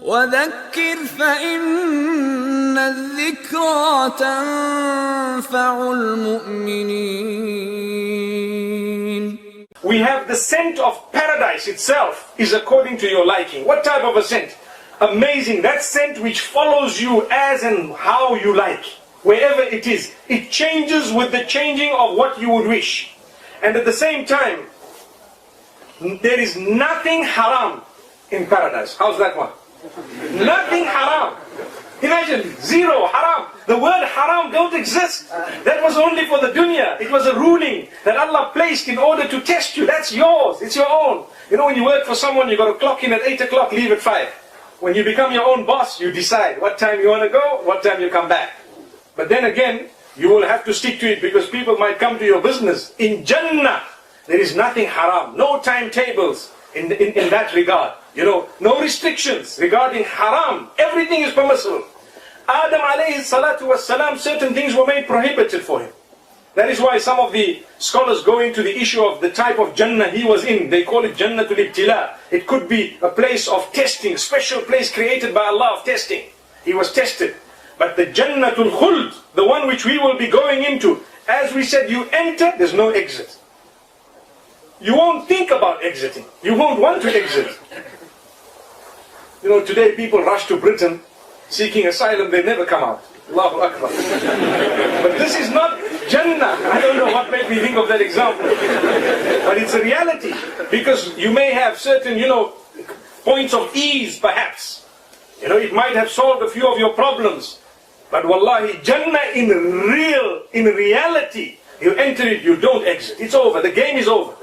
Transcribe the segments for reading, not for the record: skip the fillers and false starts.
وذكر فإن الذكرى تنفع المؤمنين. We have the scent of paradise itself is according to your liking. What type of a scent? Amazing. That scent which follows you as and how you like. Wherever it is. It changes with the changing of what you would wish. And at the same time, there is nothing haram in paradise. How's that one? Nothing haram. Imagine, zero haram. The word haram don't exist. That was only for the dunya. It was a ruling that Allah placed in order to test you. That's yours. It's your own. You know, when you work for someone, you got to clock in at 8 o'clock, leave at 5. When you become your own boss, you decide what time you want to go, what time you come back. But then again, you will have to stick to it because people might come to your business. In Jannah, there is nothing haram. No timetables in that regard. You know, no restrictions regarding haram. Everything is permissible. Adam alayhi salatu wassalam, certain things were made prohibited for him. That is why some of the scholars go into the issue of the type of Jannah he was in. They call it Jannatul Ibtila. It could be a place of testing, special place created by Allah of testing. He was tested. But the Jannatul Khuld, the one which we will be going into, as we said, you enter, there's no exit. You won't think about exiting. You won't want to exit. You know, today people rush to Britain seeking asylum, they never come out. Allahu Akbar. But this is not Jannah. I don't know what made me think of that example. But it's a reality. Because you may have certain, points of ease perhaps. It might have solved a few of your problems. But wallahi, Jannah in reality, you enter it, you don't exit. It's over. The game is over.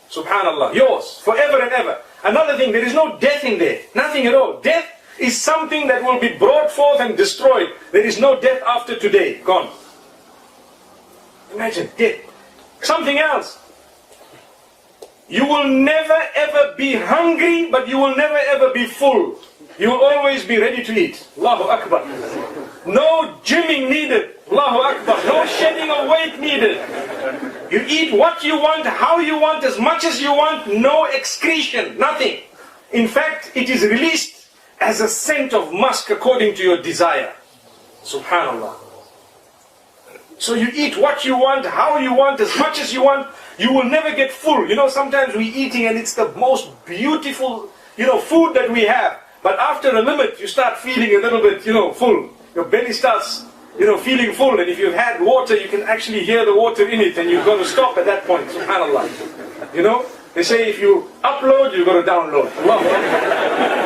Subhanallah. Yours. Forever and ever. Another thing, there is no death in there. Nothing at all. Death is something that will be brought forth and destroyed. There is no death after today. Gone. Imagine death. Something else. You will never ever be hungry, but you will never ever be full. You will always be ready to eat. Allahu Akbar. No gymming needed. Allahu Akbar. No shedding of weight needed. You eat what you want, how you want, as much as you want. No excretion. Nothing. In fact, it is released as a scent of musk according to your desire. Subhanallah. So you eat what you want, how you want, as much as you want. You will never get full. Sometimes we're eating and it's the most beautiful, food that we have. But after a limit, you start feeling a little bit, full. Your belly starts, feeling full. And if you've had water, you can actually hear the water in it. And you've got to stop at that point. SubhanAllah. They say if you upload, you've got to download. Allah.